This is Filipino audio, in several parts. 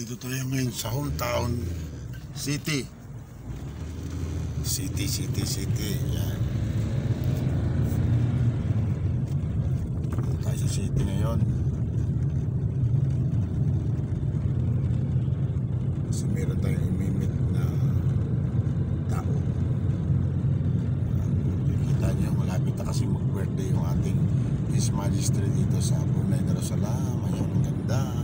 Nandito tayo ngayon sa hometown city. City. Yan. Tayo sa city ngayon. Kasi meron tayong imimit na tao. Kita niyo, malapit na kasi mag-birthday yung ating His Majesty dito sa Brunei Darussalam. Ayun, ang ganda.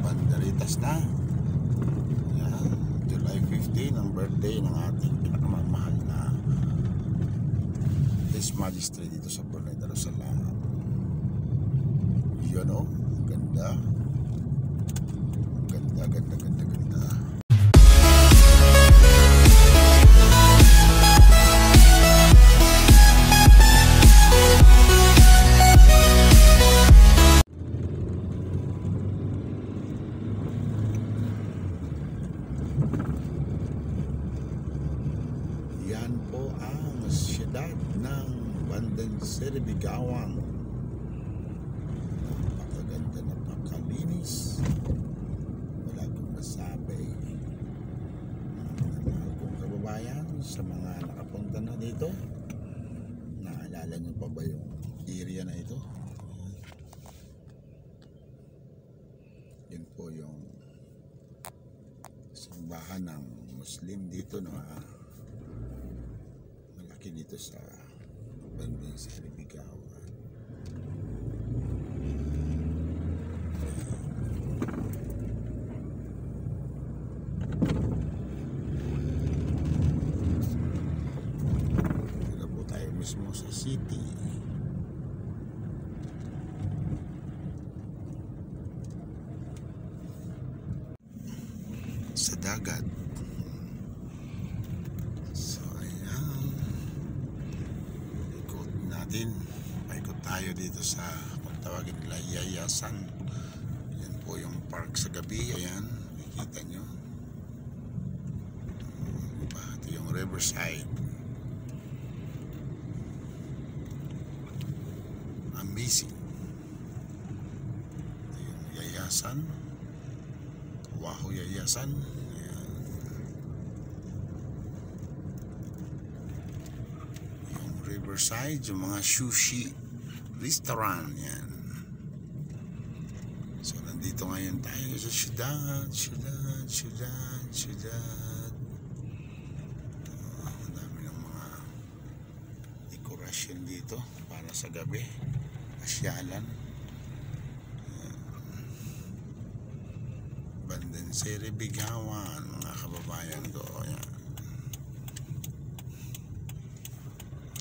Banderitas na. Yan, July 15 ang birthday ng ating pinakamamahal na His Majesty dito sa Brunei Darussalam. Yun o, ganda. Ganda. Yan po ang siyudad ng Bandanseri, Bigawang. Napakaganda, napakalinis. Wala kong masabi. Mahal kong kababayan, sa mga nakapunta na dito, naalala nyo pa ba yung area na ito? Yan po yung simbahan ng Muslim dito na malaki dito sa Bandanseri, Bigawang. Dito po tayo mismo sa city. Sa dagat. So ayan, ikot natin, paikot tayo dito sa kung tawagin nila Yayasan. Yan po yung park sa gabi. Ayan, makikita nyo, diba? Ito yung Riverside. Amazing. Ito yung Yayasan, Wahoo Yayasan. Ayan. Yung Riverside, yung mga sushi restaurant. Yan. So nandito ngayon tayo sa syudad. Ang dami ng mga dekorasyon dito para sa gabi, pasyalan. Bandanseri, Bigawang, mga kababayan ko. Ayan.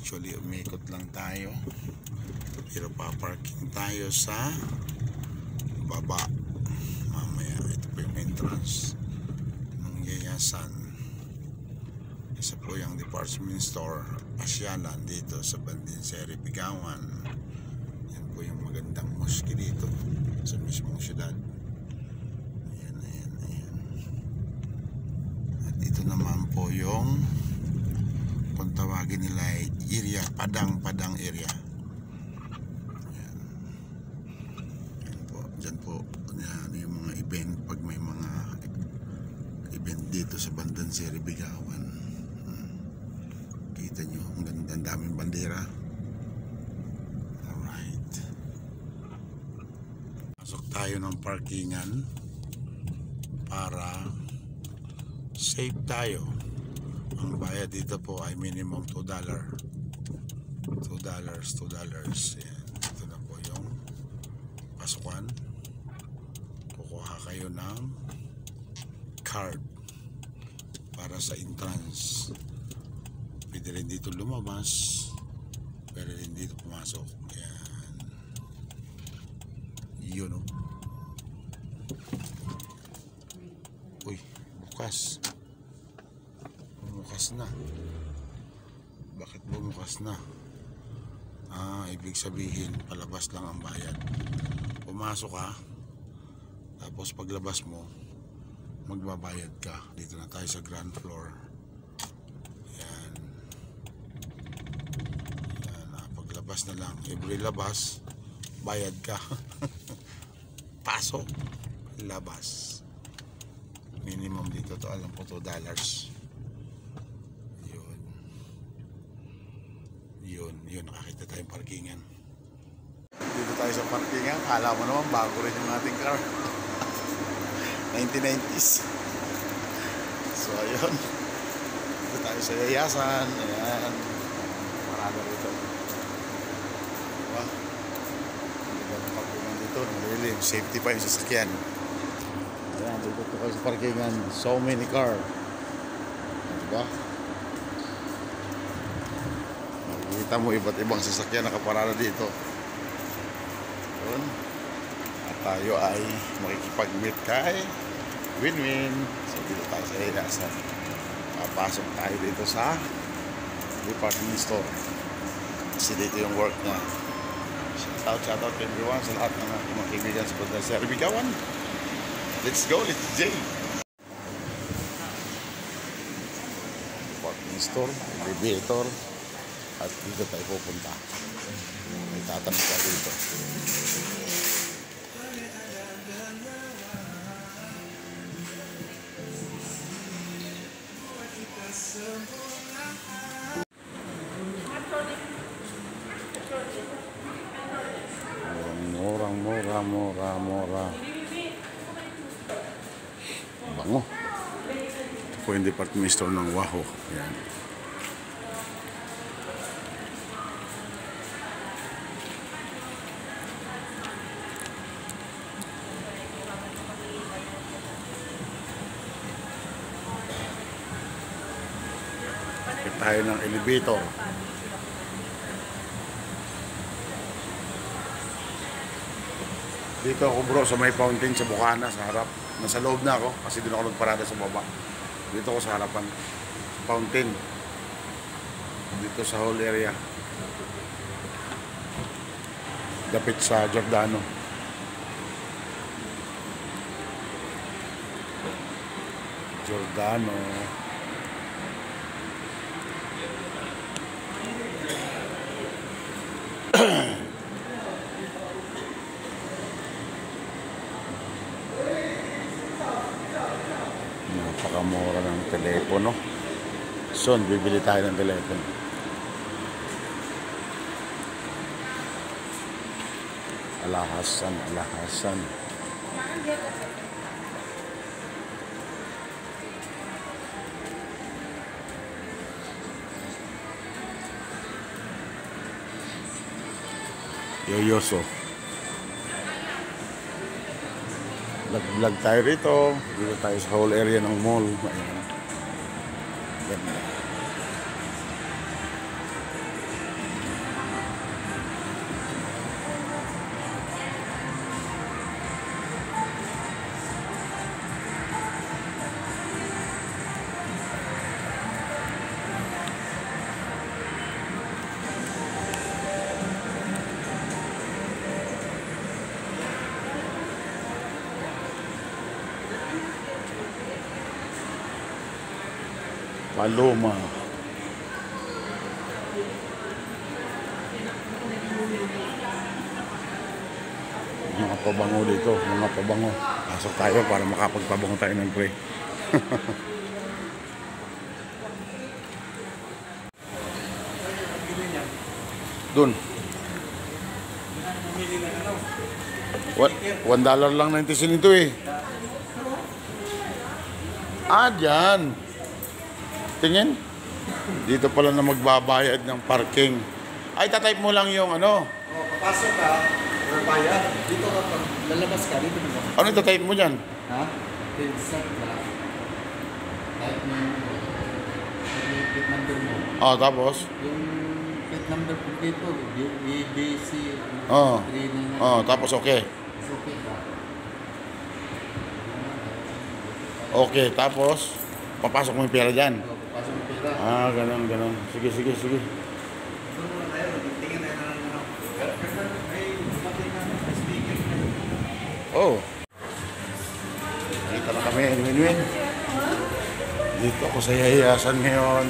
Actually, umikot lang tayo, pero paparking tayo sa baba mamaya. Ito po yung entrance ng Yayasan. Isa po yung department store, pasyalan dito sa Bandanseri, Bigawang. Yan po yung magandang mosque dito sa mismong syudad. Ito naman po yung kung tawagin nila area, Padang area. Ayan. Ayan po, dyan po yan, yung mga event, pag may mga event dito sa Bandanseri, Bigawang. Kita nyo, ang ganda, ang daming bandera. Alright, pasok tayo ng parkingan para safe tayo. Ang bayad dito po ay minimum $2. Yan. Ito na po yung pasukan. Kukuha kayo ng card para sa entrance. Pwede rin dito lumabas, pwede rin dito pumasok. Yan. Yun o. Uy, bukas na. Bakit bumukas na? Ibig sabihin palabas lang ang bayad. Pumasok ka, tapos paglabas mo magbabayad ka. Dito na tayo sa ground floor. Yan. Paglabas na lang, every labas bayad ka. Pasok. labas. Minimum dito to, alam ko $2. Yun, nakakita tayong parkingan. Dito tayo sa parkingan, kala mo naman bago rin yung ating car. 1990s. So ayun, dito tayo sa yayasan. Ayan, marada rito. Diba? Diba ang parkingan dito, nalilim, safety pa yung sasakyan. Ayan, dito tayo sa parkingan, so many car. Diba? Makikita mo iba't ibang sasakyan nakaparada dito. Yun. At tayo ay makikipag-meet kay Win-Win. So dito tayo sa yayasan. Papasok tayo dito sa department store. Kasi dito yung work niya. Shout out to everyone sa lahat ng mga kaibigan sa Pagdasa Bigawan. Let's go, let's J. Department store, elevator. At dito tayo pupunta. May tatanong tayo dito. Mura. Bango. Ito po yung department store ng Waho. Yan. Tayo ng elevator. Dito ako bro sa may fountain sa Bukana sa harap. Nasa loob na ako kasi doon ako nagparada sa baba. Dito ako sa harapan. Fountain. Dito sa whole area. Dapit sa Giordano. Napakamura ng telepono. Soon, bibili tayo ng telepono. Alahasan. Yoyoso. Vlog tayo rito. Dito tayo sa whole area ng mall. Ayan. Ganda. Paloma. Mga pabango dito, mga pabango. Pasok tayo para makapagpabango tayo ng pre. Dun. $1 lang 90 ito eh. Dyan. Tingin. Dito pala na magbabayad ng parking. Ay, tatype mo lang yung ano. Papasok ka, bayad. Dito ka, pag lalabas ka, dito mo. Ano tatype mo dyan? Ha? Tinsat ka. Type mo yung plate number mo. Tapos? Yung plate number po dito, BBC. Tapos okay. Okay ka. Okay, tapos papasok mo yung pera dyan. Papasok yung pera. Ganun. Sige. Doon muna tayo, tingin tayo na lang. May dumating na speaker. Oh. Nakita na kami, Win-Win. Dito ako sa yayasan ngayon.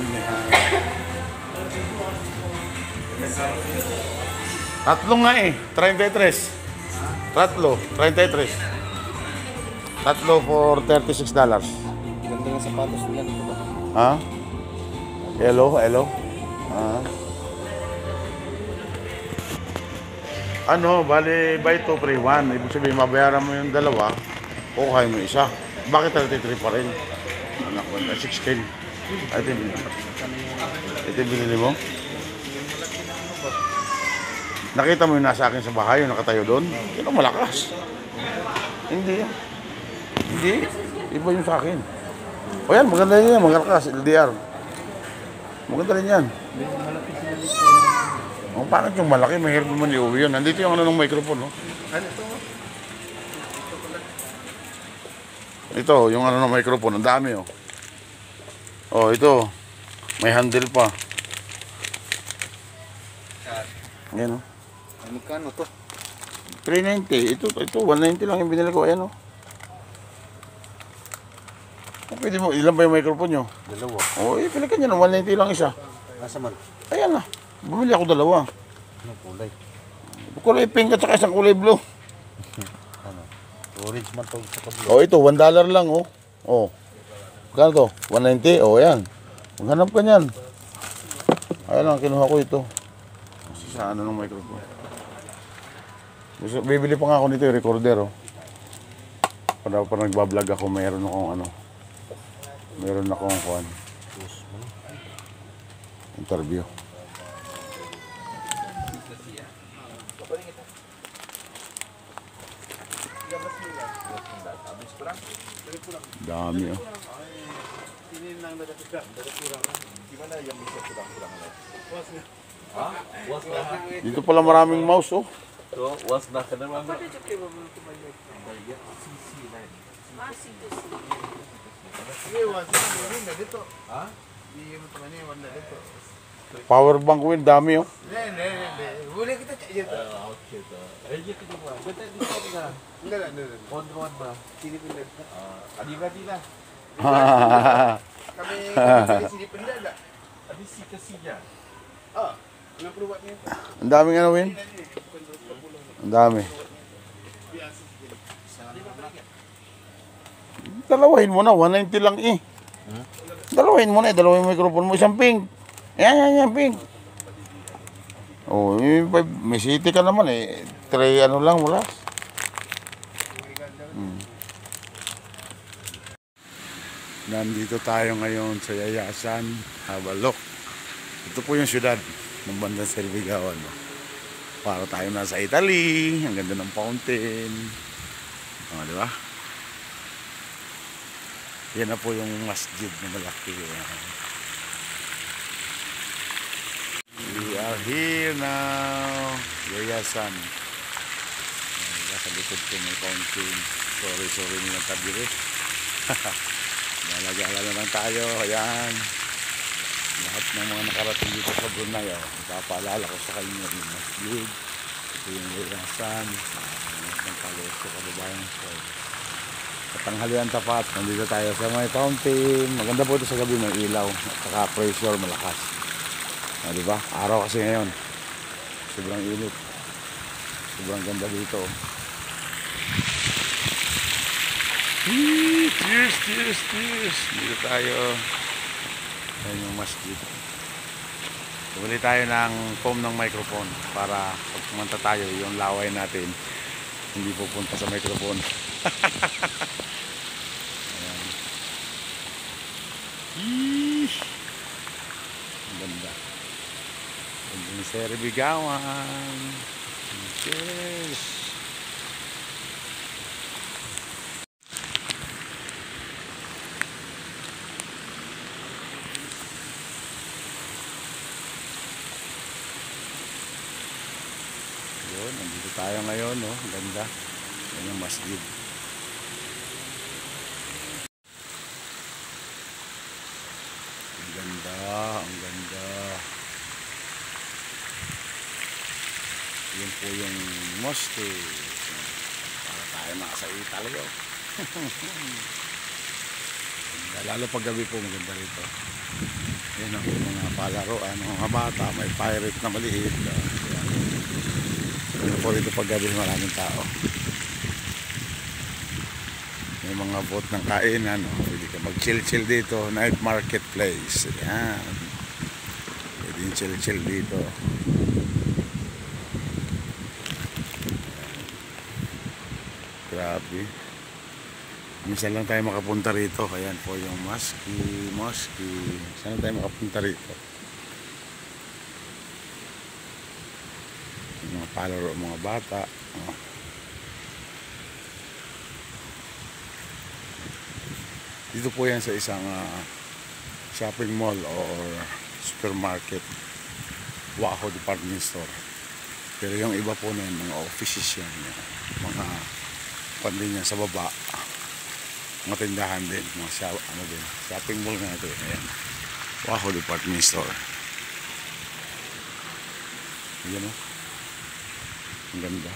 Tatlo nga eh, 33. Tatlo, 33. Tatlo for $36. Ganda ng sapatos nila dito ba? Ha? Hello, hello. Ano, bali, buy 2, free 1. Ibig sabihin, mabayaran mo yung dalawa, kukuhain mo isa. Bakit 33 pa rin? Anak ko, 16. Ito yung binili mo? Nakita mo yung nasa akin sa bahay, yung nakatayo doon? Yun ang malakas. Hindi. Hindi. Iba yung sa akin. O yan, maganda rin yan, magalakas, LDR. Maganda rin yan. O, paano yung malaki? May hirap naman iuwi yun. Nandito yung ano ng microphone, no? Ano ito? Ito, yung ano ng microphone. Ang dami, oh. Oh, ito. May handle pa. Ayan, oh. Magkano to? 390. Ito, 190 lang yung binili ko. Ayan, oh. Pwede mo, ilan ba yung microphone nyo? Dalawa. Oh, pili ka nyo na 190 lang isa. Nasa man? Ayan na. Bumili ako dalawa. Ano kulay? Kulay pink at saka isang kulay blue. Ano? Orange man to sa kablo. Oh, ito, $1 lang, oh. Oh. Magkano to? 190? Oh, ayan. Maghanap ka niyan. Ayan lang, kinuha ko ito. Kasi sa ano ng microphone. Bibili pa nga ako nito yung recorder, oh. Para nagbablog ako, mayroon akong ano. Mayroon akong kuhan. Interview. Dami, oh. Dito pala maraming mouse, oh. Was na ka naman. Power bank win, dami, oh. Boleh kita cek je tu. Okay tu. Eh, kita buat. Kita di sini dah. Enggak. Pondron bah. Sini pendek. Adi-adi lah. Kami sini pendek tak? Adi si kesinya. Ah, 60 watt ni. Ang daming ano, win. Ang dami. Dalawahin mo na, 190 lang, eh. Dalawahin mo na, dalawahin mo yung microphone mo. Isang pink. Yan, pink. Oh, may city ka naman, eh. 3 ano lang, wala. Nandito tayo ngayon sa Yayasan, Habalok. Ito po yung syudad ng bandang Surigao, no? Para tayo nasa Italy. Ang ganda ng fountain. Di ba? Yan na po yung masjid na malaki. We are here now. Yayasan. Nasa likod ko may fountain. Sorry nila tabiri. Nalagala lang tayo. Ayan. Lahat ng mga nakarating dito sa Brunei, papaalala ko sa kanya yung masjid. Ito yung Yayasan. Ng Palos sa Kababayan School. Katanghalian tapat, nandito tayo sa may fountain. Maganda po ito sa gabi, may ilaw at saka pressure malakas. Diba? Araw kasi ngayon. Sobrang init. Sobrang ganda dito. Cheers. Dito tayo. Ayan yung masjid. Bumili tayo ng foam ng microphone para pag kumanta tayo, yung laway natin hindi pupunta sa microphone. Ayan. Ang ganda. Ganda ni Sir Bigawan. Cheers. Yun, nandito tayo ngayon, no? Ang ganda. Yan yung masjid. Ang ganda. Yun po yung mosque. Para tayo nasa Italy, oh. Lalo pag gabi po, maganda rito. Yan ang mga palaro, mga bata, may pirate na maliit. Ano po dito pag gabi, maraming tao. May mga booth ng kainan. Pwede ka mag-chill-chill dito. Night marketplace. Ayan. Pwede yung chill-chill dito. Grabe. Minsan lang tayo makapunta rito. Ayan po yung mosque. Saan tayo makapunta rito? Yung mga palaro, mga bata. Oh. Dito po yan sa isang shopping mall or supermarket, Waho department store. Pero yung iba po na yun, mga offices yan, mga pandin yan sa baba, mga tindahan din, mga shopping mall nga ito. Ayan. Waho department store. Ayan o. Ang ganda.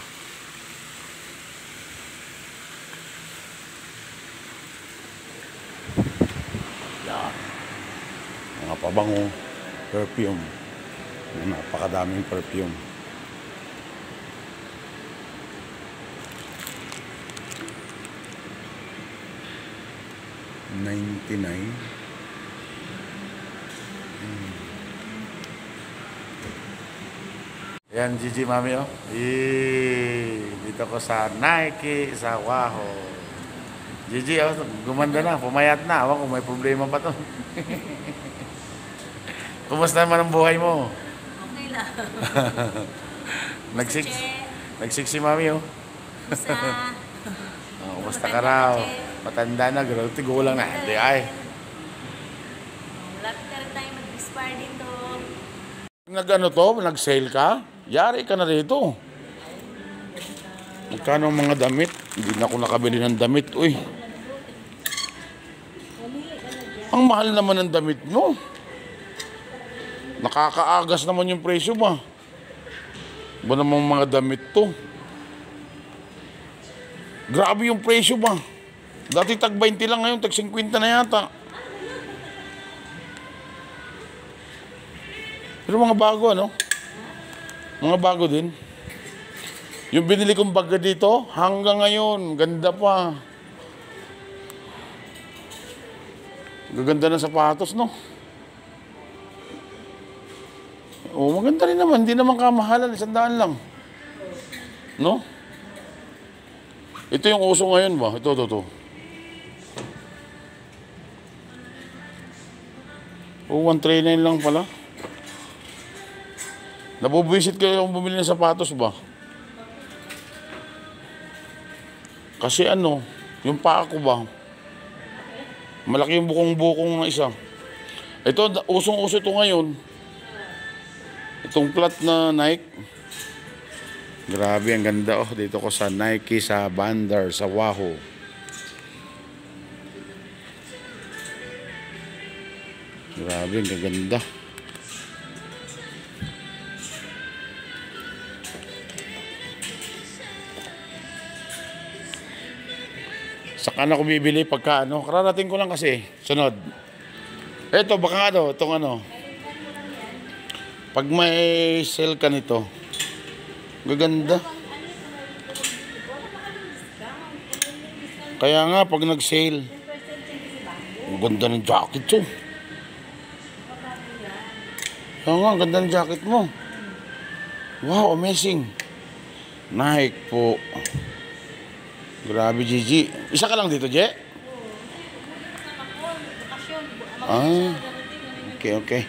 Yan. Mga pabango, perfume. Napakadaming perfume. $99. Yan, Gigi Mami, oh. Dito ko sa Nike, sa Waho. Gigi, oh, gumanda na, pumayat na. Awan kung may problema pa to. Kumusta naman ang buhay mo? Okay lang. Nagsik si Mami, oh. Kumusta? Oh, kumusta ka raw? Matanda na, gano'n, tigulang na. Hindi ay. Wala ka rin tayo mag-dispire dito. Nag-sale ka? Yari ka na rito. Magkano ang mga damit? Hindi na ako nakabili ng damit. Uy. Ang mahal naman ng damit nyo. Nakakaagas naman yung presyo ba? Ba namang mga damit to? Grabe yung presyo ba? Dati tag 20 lang, ngayon tag 50 na yata. Pero mga bago, ano? Mga bago din. Yung binili kong baga dito, hanggang ngayon, ganda pa. Gaganda ng sapatos, no? Oh, maganda rin naman. Hindi naman kamahalan. 100 lang. No? Ito yung uso ngayon ba? Ito. Oh, 139 lang pala. Nabubuisit kayo kung bumili ng sapatos ba? Kasi ano, yung paa ko ba? Malaki yung bukong-bukong na isa. Ito, usong-uso ito ngayon. Itong flat na Nike. Grabe, ang ganda. Oh, dito ko sa Nike, sa Bandar, sa Waho. Grabe, ang gaganda. Saka na ko bibili pagka ano. Kararating ko lang kasi. Sunod. Ito, baka ano, itong ano. Pag may sale ka nito, gaganda. Kaya nga, pag nag-sale, ang ganda ng jacket to. Kaya nga, ang ganda ng jacket mo. Wow, amazing. Nike po. Grabe, Gigi. Isa ka lang dito, Je? Ah, okay.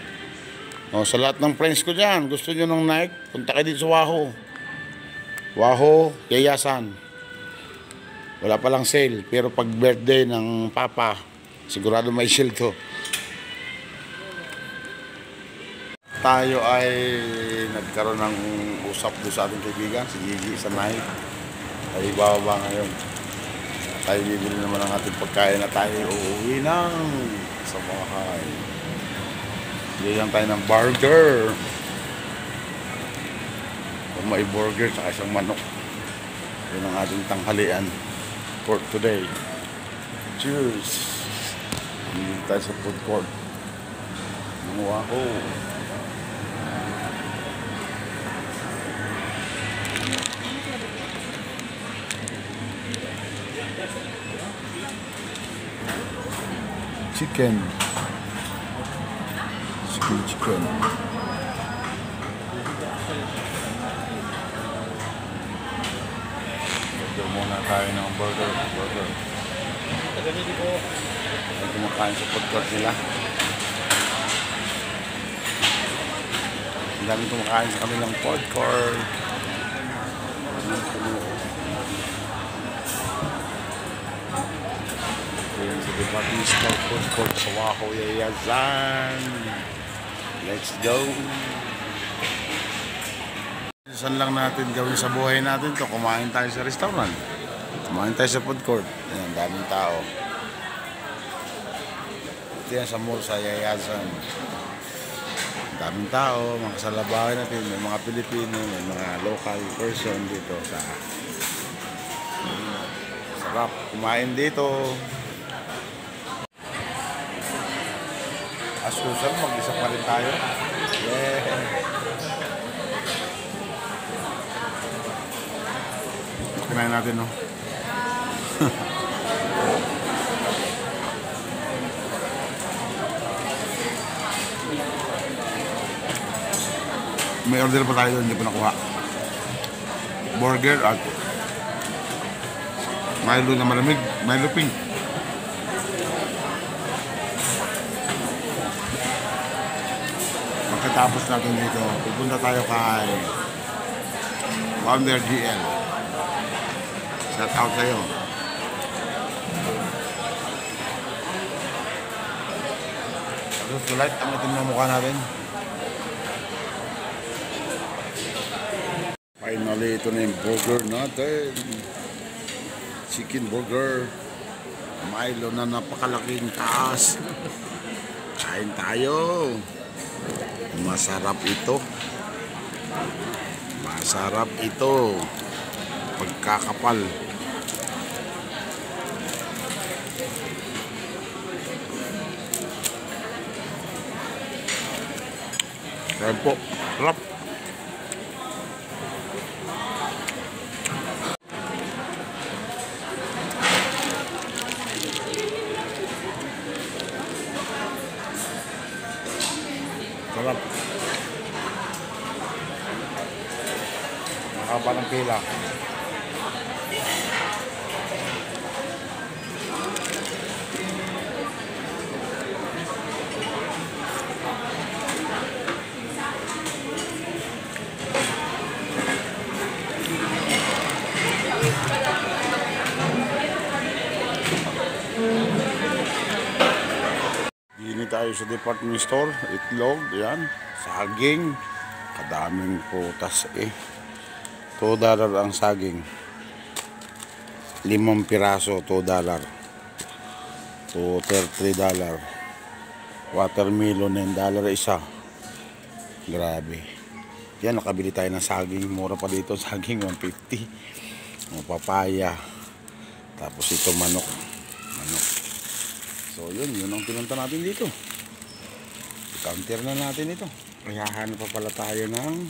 O, sa lahat ng friends ko dyan, gusto nyo ng Nike, punta kayo dito sa Waho. Waho, Yayasan. Wala palang sale, pero pag birthday ng Papa, sigurado may sale to. Tayo ay nagkaroon ng usap doon sa ating kaibigan, si Gigi sa Nike. Ay bababa ngayon. Tayo bibili naman ng ating pagkain na tayo uuwi ng sa bahay. Bili lang tayo ng burger. Kung may burger saka isang manok. Yun ang ating tanghalian for today. Cheers! Bili tayo sa food court. Waho! Chicken. Chicken. Order muna tayo ng burger. Ay kumakain sa food court nila. Ang daming kumakain sa kanilang food court. Ayan sa department store food court sa Waco, Yayazan. Let's go! Saan lang natin gawin sa buhay natin to? Kumain tayo sa restaurant. Kumain tayo sa food court. Ayan, daming tao. Ito yan sa mall sa Yayazan. Daming tao, mga kasalabahay natin. May mga Pilipino, may mga local person dito sa sarap kumain dito. As usual, mag-isa pa rin tayo. Yeah. Kinain natin, no? May order pa tayo doon, hindi pa nakuha. Burger at Milo na malamig, Milo pink. Pagkatapos natin dito, pupunta tayo kay Founder GL. Shout out sa'yo. Tapos tulight, ang itim na mukha natin. Finally, ito na yung burger natin. Chicken burger. Milo na napakalaking taas. Kain tayo. Masarap ito. Masarap ito. Pagkakapal. Kain po. Sarap. Sarap. Nakaba ng pila. Dini tayo sa department store, itlog, yan, saging, kadaming putas eh. $2 ang saging. 5 piraso, $2. $3. Watermelon, $9 isa. Grabe. Yan, nakabili tayo ng saging. Mura pa dito, saging, 150. Papaya. Tapos ito, manok. So yun ang pinunta natin dito. I-counter na natin ito. Hahanap pa pala tayo ng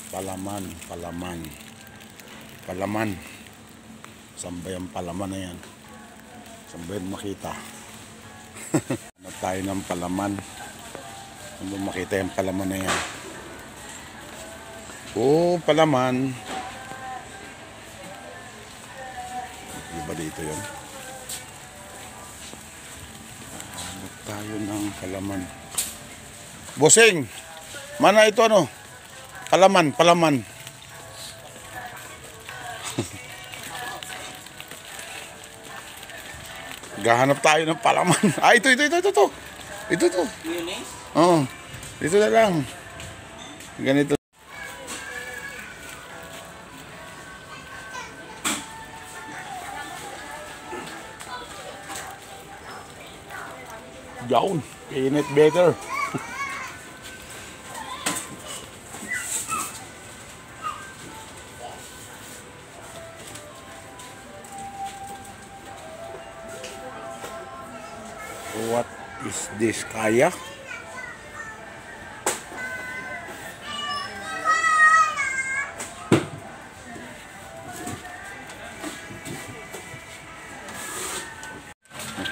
palaman. Saan ba yung palaman na yan? Saan ba yun makita? Hanap tayo ng palaman. Saan ba makita yung palaman na yan? Oh, palaman. Iba dito yun. Tayo ng palaman. Bossing, mana ito ano? Palaman. Gahanap tayo ng palaman. Ah, ito. Ito. Oh, ito na lang. Ganito. Down. Init better. What is this? Kaya?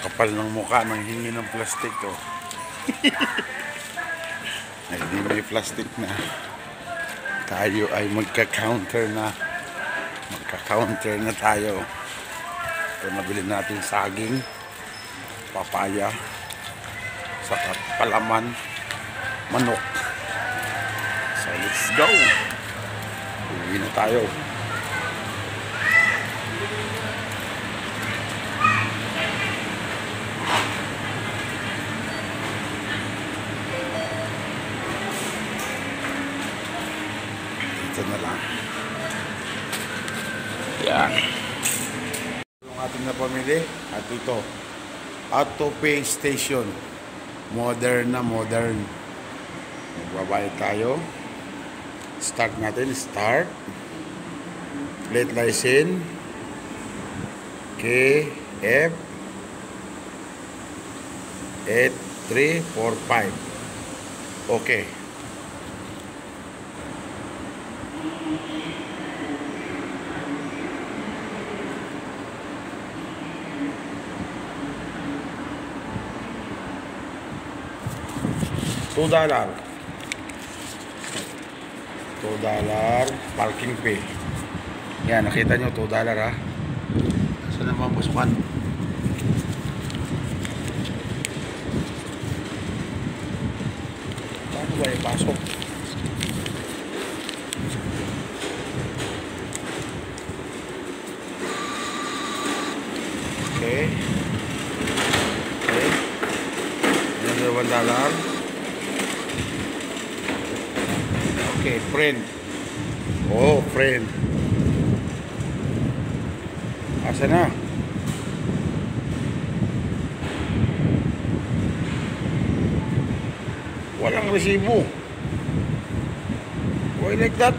Kapal ng mukha ng hingi ng plastic to. Ay, di may plastic na. Tayo ay magka-counter na. Magka-counter na tayo. Ito nabili natin saging, papaya, saka palaman, manok. So let's go. Uwi na tayo. Ito na lang. Yan. Yung ating napamili at ito, auto pay station. Modern na modern. Magbabayad tayo. Start natin. Start. Plate license. KF 8345. Okay. $2 parking fee. Yan, nakita nyo $2 ha. Saan naman pasukan? Paano ba ipasok? Okay. Okay. Yan, $1. Okay, friend. Oh, friend. Asa na? Walang resibo. Why like that?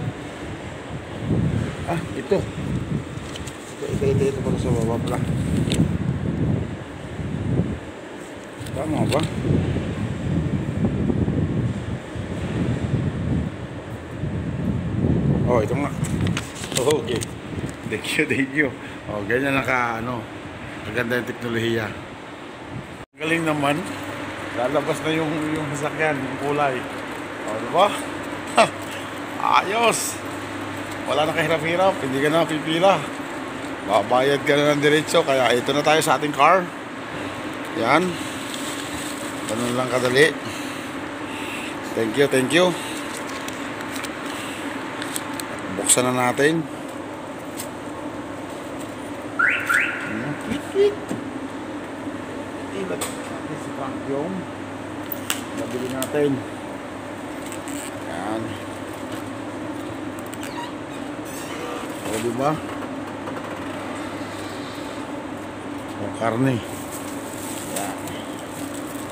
Ah, ito. Ito pala sa baba pala. Tama ba? Oh, ito nga. Oh, okay. Thank you. Oh, ganyan maganda yung teknolohiya. Galing naman. Lalabas na yung sasakyan, yung kulay. Oh, diba? Ayos. Wala na kahirap-hirap, hindi ka na pipila. Babayad ka na ng diretso, kaya ito na tayo sa ating car. Yan. Ganun lang kadali. Thank you. Buksan na natin. Tweet. Ibat natin si Frank yung nabili natin. Yan. O, diba? Yung karne. Yan.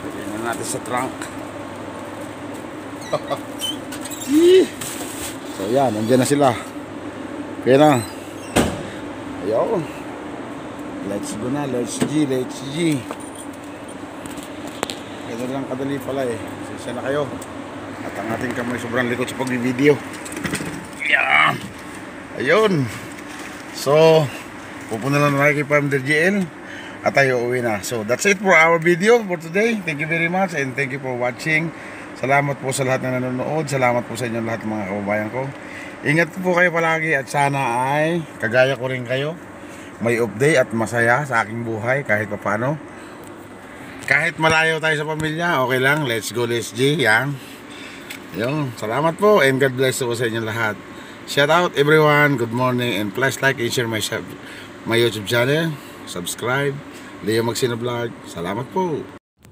Pwede na natin sa trunk. So yan, nandiyan na sila. Kaya na. Ayaw. Let's go na, let's G. Ganun lang kadali pala eh. Sisa na kayo. At ang ating kamay sobrang likot sa pag-video. Yan. Ayun. So, pupunta lang na kay Farmer GL. At tayo uwi na. So, that's it for our video for today. Thank you very much and thank you for watching. Salamat po sa lahat na nanonood. Salamat po sa inyo lahat mga kababayan ko. Ingat po kayo palagi at sana ay kagaya ko rin kayo. May update at masaya sa aking buhay kahit paano. Kahit malayo tayo sa pamilya, okay lang. Let's go, let's G. Yan. Yung, salamat po and God bless po sa inyo lahat. Shout out everyone. Good morning and please like and share my YouTube channel. Subscribe. Leo Magsino Vlog. Salamat po.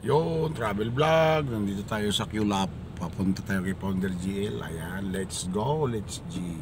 Yo, travel vlog. Nandito tayo sa QLAP. Papunta tayo kay Founder GL. Ayan, let's go, let's G.